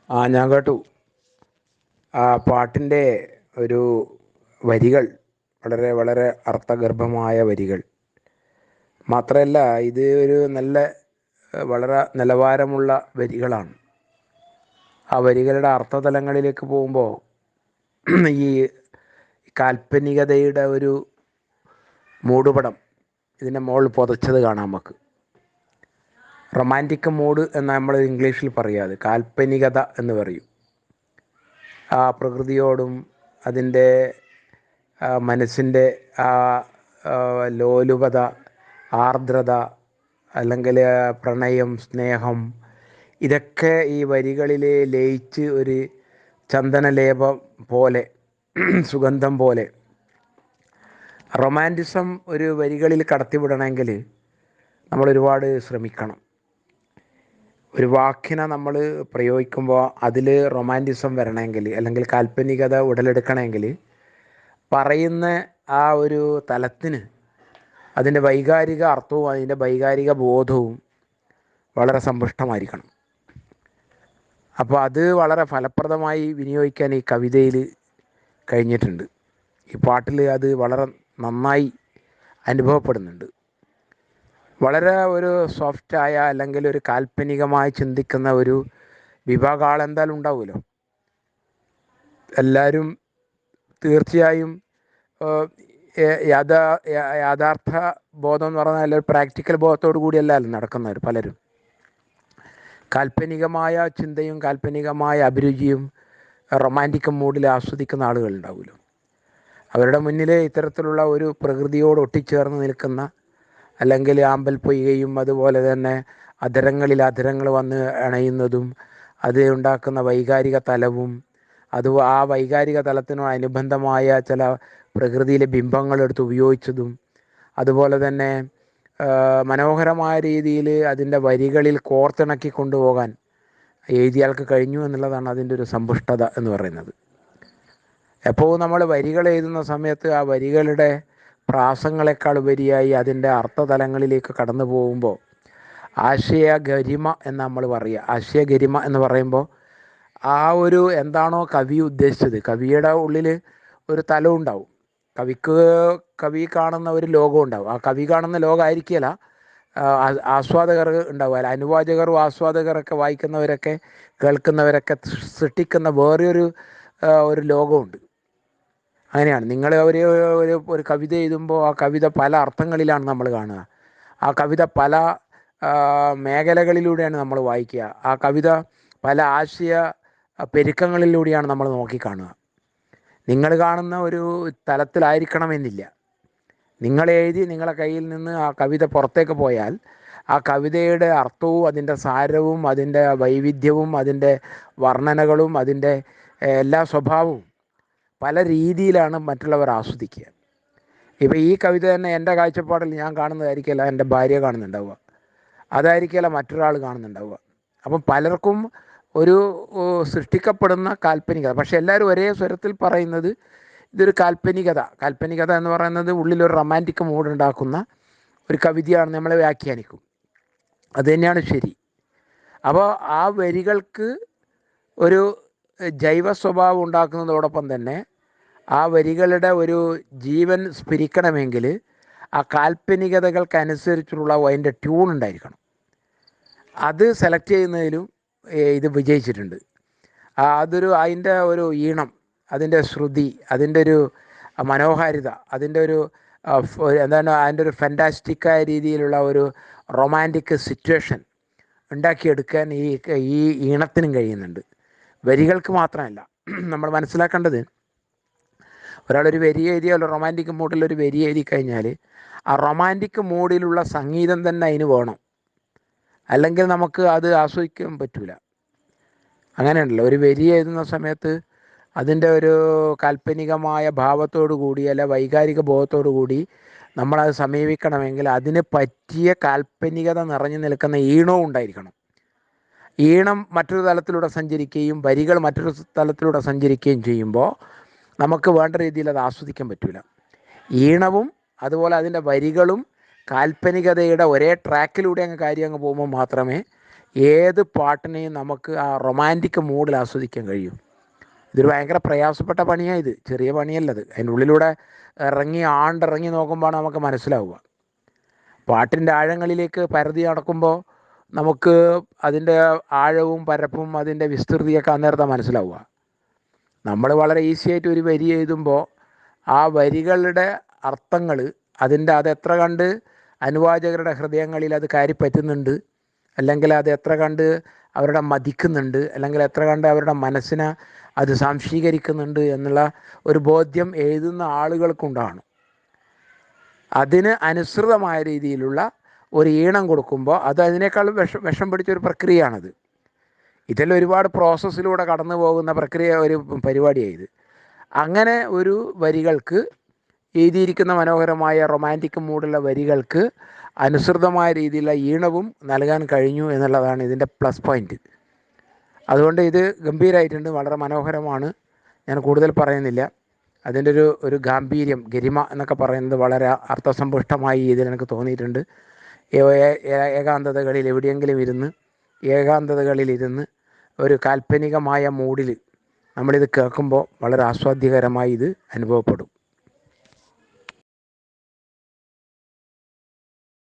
ഞാൻ കേട്ടു. ആ പാട്ടിൻ്റെ ഒരു വരികൾ വളരെ വളരെ അർത്ഥഗർഭമായ വരികൾ. മാത്രമല്ല, ഇത് ഒരു നല്ല വളരെ നിലവാരമുള്ള വരികളാണ്. ആ വരികളുടെ അർത്ഥതലങ്ങളിലേക്ക് പോകുമ്പോൾ ഈ കാൽപ്പനികതയുടെ ഒരു മൂടുപടം ഇതിൻ്റെ മുകളിൽ പുതച്ചത് കാണാം നമുക്ക്. റൊമാൻറ്റിക് മൂഡ് എന്ന് നമ്മൾ ഇംഗ്ലീഷിൽ പറയാതെ കാൽപ്പനികത എന്ന് പറയും. ആ പ്രകൃതിയോടും അതിൻ്റെ മനസ്സിൻ്റെ ആ ലോലുപത, ആർദ്രത, അല്ലെങ്കിൽ പ്രണയം, സ്നേഹം, ഇതൊക്കെ ഈ വരികളിൽ ലയിച്ച് ഒരു ചന്ദനലേപം പോലെ, സുഗന്ധം പോലെ. റൊമാൻറ്റിസം ഒരു വരികളിൽ കടത്തിവിടണമെങ്കിൽ നമ്മൾ ഒരുപാട് ശ്രമിക്കണം. ഒരു വാക്കിനെ നമ്മൾ പ്രയോഗിക്കുമ്പോൾ അതിൽ റൊമാൻറ്റിസം വരണമെങ്കിൽ, അല്ലെങ്കിൽ കാൽപ്പനികത ഉടലെടുക്കണമെങ്കിൽ, പറയുന്ന ആ ഒരു തലത്തിന് അതിൻ്റെ വൈകാരിക അർത്ഥവും അതിൻ്റെ വൈകാരിക ബോധവും വളരെ സമ്പുഷ്ടമായിരിക്കണം. അപ്പോൾ അത് വളരെ ഫലപ്രദമായി വിനിയോഗിക്കാൻ ഈ കവിതയിൽ കഴിഞ്ഞിട്ടുണ്ട്. ഈ പാട്ടിൽ അത് വളരെ നന്നായി അനുഭവപ്പെടുന്നുണ്ട്. വളരെ ഒരു സോഫ്റ്റായ, അല്ലെങ്കിൽ ഒരു കാൽപ്പനികമായി ചിന്തിക്കുന്ന ഒരു വിഭാഗം എന്തായാലും ഉണ്ടാവുമല്ലോ. എല്ലാവരും തീർച്ചയായും യാഥാർത്ഥ ബോധം എന്ന് പറഞ്ഞാൽ പ്രാക്ടിക്കൽ ബോധത്തോടു കൂടിയല്ലല്ലോ നടക്കുന്നവർ. പലരും കാൽപ്പനികമായ ചിന്തയും കാൽപ്പനികമായ അഭിരുചിയും റൊമാൻറ്റിക് മൂഡിൽ ആസ്വദിക്കുന്ന ആളുകളുണ്ടാവുമല്ലോ. അവരുടെ മുന്നിൽ ഇത്തരത്തിലുള്ള ഒരു പ്രകൃതിയോട് ഒട്ടിച്ചേർന്ന് നിൽക്കുന്ന, അല്ലെങ്കിൽ ആമ്പൽ പൊയ്കയും അതുപോലെ തന്നെ അധരങ്ങളിൽ അധരങ്ങൾ വന്ന് അണയുന്നതും അത് ഉണ്ടാക്കുന്ന വൈകാരിക തലവും, ആ വൈകാരിക തലത്തിനോടനുബന്ധമായ ചില പ്രകൃതിയിലെ ബിംബങ്ങളെടുത്ത് ഉപയോഗിച്ചതും, അതുപോലെ തന്നെ മനോഹരമായ രീതിയിൽ അതിൻ്റെ വരികളിൽ കോർത്തിണക്കി കൊണ്ടുപോകാൻ എഴുതിയാൾക്ക് കഴിഞ്ഞു എന്നുള്ളതാണ് അതിൻ്റെ ഒരു സമ്പുഷ്ടത എന്ന് പറയുന്നത്. എപ്പോഴും നമ്മൾ വരികൾ എഴുതുന്ന സമയത്ത് ആ വരികളുടെ പ്രാസങ്ങളെക്കാൾ ഉപരിയായി അതിൻ്റെ അർത്ഥതലങ്ങളിലേക്ക് കടന്നു പോകുമ്പോൾ ആശയഗരിമ എന്ന് നമ്മൾ പറയുക. ആശയഗരിമ എന്ന് പറയുമ്പോൾ ആ ഒരു എന്താണോ കവി ഉദ്ദേശിച്ചത്, കവിയുടെ ഉള്ളിൽ ഒരു തലം ഉണ്ടാവും. കവി കാണുന്ന ഒരു ലോകം ഉണ്ടാവും. ആ കവി കാണുന്ന ലോകമായിരിക്കില്ല ആസ്വാദകർ ഉണ്ടാവുക. അല്ല, അനുവാചകരും ആസ്വാദകരൊക്കെ, വായിക്കുന്നവരൊക്കെ കേൾക്കുന്നവരൊക്കെ സൃഷ്ടിക്കുന്ന വേറൊരു ലോകമുണ്ട്. അങ്ങനെയാണ് നിങ്ങൾ ഒരു കവിത എഴുതുമ്പോൾ ആ കവിത പല അർത്ഥങ്ങളിലാണ് നമ്മൾ കാണുക. ആ കവിത പല മേഖലകളിലൂടെയാണ് നമ്മൾ വായിക്കുക. ആ കവിത പല ആശയ പെരുക്കങ്ങളിലൂടെയാണ് നമ്മൾ നോക്കിക്കാണുക. നിങ്ങൾ കാണുന്ന ഒരു തലത്തിലായിരിക്കണമെന്നില്ല. നിങ്ങൾ എഴുതി നിങ്ങളെ കയ്യിൽ നിന്ന് ആ കവിത പുറത്തേക്ക് പോയാൽ ആ കവിതയുടെ അർത്ഥവും അതിൻ്റെ സാരവും അതിൻ്റെ വൈവിധ്യവും അതിൻ്റെ വർണ്ണനകളും അതിൻ്റെ എല്ലാ സ്വഭാവവും പല രീതിയിലാണ് മറ്റുള്ളവർ ആസ്വദിക്കുക. ഇപ്പോൾ ഈ കവിത തന്നെ എൻ്റെ കാഴ്ചപ്പാടിൽ ഞാൻ കാണുന്നതായിരിക്കില്ല എൻ്റെ ഭാര്യ കാണുന്നുണ്ടാവുക, അതായിരിക്കില്ല മറ്റൊരാൾ കാണുന്നുണ്ടാവുക. അപ്പം പലർക്കും ഒരു സൃഷ്ടിക്കപ്പെടുന്ന കാൽപ്പനികത, പക്ഷെ എല്ലാവരും ഒരേ സ്വരത്തിൽ പറയുന്നത് ഇതൊരു കാൽപ്പനികത എന്ന് പറയുന്നത് ഉള്ളിലൊരു റൊമാൻറ്റിക് മൂഡ് ഉണ്ടാക്കുന്ന ഒരു കവിതയാണ് നമ്മളെ വ്യാഖ്യാനിക്കും. അത് തന്നെയാണ് ശരി. അപ്പോൾ ആ വരികൾക്ക് ഒരു ജൈവ സ്വഭാവം ഉണ്ടാക്കുന്നതോടൊപ്പം തന്നെ ആ വരികളുടെ ഒരു ജീവൻ സ്ഫുരിക്കണമെങ്കിൽ ആ കാൽപ്പനികതകൾക്കനുസരിച്ചുള്ള അതിൻ്റെ ട്യൂൺ ഉണ്ടായിരിക്കണം. അത് സെലക്ട് ചെയ്യുന്നതിലും ഇത് വിജയിച്ചിട്ടുണ്ട്. അതിൻ്റെ ഒരു ഈണം, അതിൻ്റെ ശ്രുതി, അതിൻ്റെ ഒരു മനോഹാരിത, അതിൻ്റെ ഒരു എന്താണ് അതിൻ്റെ ഒരു ഫാൻറ്റാസ്റ്റിക്കായ രീതിയിലുള്ള ഒരു റൊമാൻറ്റിക് സിറ്റുവേഷൻ ഉണ്ടാക്കിയെടുക്കാൻ ഈ ഈണത്തിനും കഴിയുന്നുണ്ട്. വരികൾക്ക് മാത്രമല്ല. നമ്മൾ മനസ്സിലാക്കേണ്ടത്, ഒരാളൊരു വരി എഴുതിയാൽ റൊമാൻറ്റിക് മൂഡിലൊരു വരി എഴുതി കഴിഞ്ഞാൽ ആ റൊമാൻറ്റിക് മൂഡിലുള്ള സംഗീതം തന്നെ അതിന് വേണം, അല്ലെങ്കിൽ നമുക്ക് അത് ആസ്വദിക്കാൻ പറ്റില്ല. അങ്ങനെയുണ്ടല്ലോ, ഒരു വരി എഴുതുന്ന സമയത്ത് അതിൻ്റെ ഒരു കാൽപ്പനികമായ ഭാവത്തോടു കൂടി, അല്ല വൈകാരിക ബോധത്തോടു കൂടി നമ്മളത് സമീപിക്കണമെങ്കിൽ അതിന് പറ്റിയ കാൽപ്പനികത നിറഞ്ഞു നിൽക്കുന്ന ഈണവും ഉണ്ടായിരിക്കണം. ഈണം മറ്റൊരു തലത്തിലൂടെ സഞ്ചരിക്കുകയും വരികൾ മറ്റൊരു തലത്തിലൂടെ സഞ്ചരിക്കുകയും ചെയ്യുമ്പോൾ നമുക്ക് വേണ്ട രീതിയിൽ അത് ആസ്വദിക്കാൻ പറ്റില്ല. ഈണവും അതുപോലെ അതിൻ്റെ വരികളും കാൽപ്പനികതയുടെ ഒരേ ട്രാക്കിലൂടെ കാര്യം അങ്ങ് പോകുമ്പോൾ മാത്രമേ ഏത് പാട്ടിനെയും നമുക്ക് ആ റൊമാൻറ്റിക് മൂഡിൽ ആസ്വദിക്കാൻ കഴിയും. ഇതൊരു ഭയങ്കര പ്രയാസപ്പെട്ട പണിയാണ്. ഇത് ചെറിയ പണിയല്ലത്. അതിൻ്റെ ഉള്ളിലൂടെ ആണ്ടിറങ്ങി നോക്കുമ്പോഴാണ് നമുക്ക് മനസ്സിലാവുക. പാട്ടിൻ്റെ ആഴങ്ങളിലേക്ക് പരതി നടക്കുമ്പോൾ നമുക്ക് അതിൻ്റെ ആഴവും പരപ്പും അതിൻ്റെ വിസ്തൃതിയൊക്കെ അന്നേരത്തെ മനസ്സിലാവുക. നമ്മൾ വളരെ ഈസി ആയിട്ട് ഒരു വരി എഴുതുമ്പോൾ ആ വരികളുടെ അർത്ഥങ്ങൾ അതെത്ര കണ്ട് അനുവാചകരുടെ ഹൃദയങ്ങളിൽ അത് കയറിപ്പറ്റുന്നുണ്ട്, അല്ലെങ്കിൽ അത് എത്ര കണ്ട് അവരുടെ മതിക്കുന്നുണ്ട്, അല്ലെങ്കിൽ എത്ര കണ്ട് അവരുടെ മനസ്സിനെ അത് സാംശീകരിക്കുന്നുണ്ട് എന്നുള്ള ഒരു ബോധ്യം എഴുതുന്ന ആളുകൾക്കുണ്ടാണ്. അതിന് അനുസൃതമായ രീതിയിലുള്ള ഒരു ഈണം കൊടുക്കുമ്പോൾ അത് അതിനേക്കാൾ വിഷം പിടിച്ചൊരു പ്രക്രിയയാണത്. ഇതെല്ലാം ഒരുപാട് പ്രോസസ്സിലൂടെ കടന്നു പോകുന്ന ഒരു പരിപാടിയാണ് ഇത്. അങ്ങനെ ഒരു വരികൾക്ക്, എഴുതിയിരിക്കുന്ന മനോഹരമായ റൊമാൻറ്റിക് മൂഡുള്ള വരികൾക്ക് അനുസൃതമായ രീതിയിലുള്ള ഈണവും നൽകാൻ കഴിഞ്ഞു എന്നുള്ളതാണ് ഇതിൻ്റെ പ്ലസ് പോയിൻറ്റ്. അതുകൊണ്ട് ഇത് ഗംഭീരമായിട്ടുണ്ട്, വളരെ മനോഹരമാണ്. ഞാൻ കൂടുതൽ പറയുന്നില്ല. അതിൻ്റെ ഒരു ഗാംഭീര്യം, ഗരിമ എന്നൊക്കെ പറയുന്നത് വളരെ അർത്ഥസമ്പുഷ്ടമായി ഇതിൽ എനിക്ക് തോന്നിയിട്ടുണ്ട്. ഏകാന്തതകളിലിരുന്ന് ഒരു കാൽപ്പനികമായ മൂഡിൽ നമ്മളിത് കേൾക്കുമ്പോൾ വളരെ ആസ്വാദ്യകരമായി ഇത് അനുഭവപ്പെടും.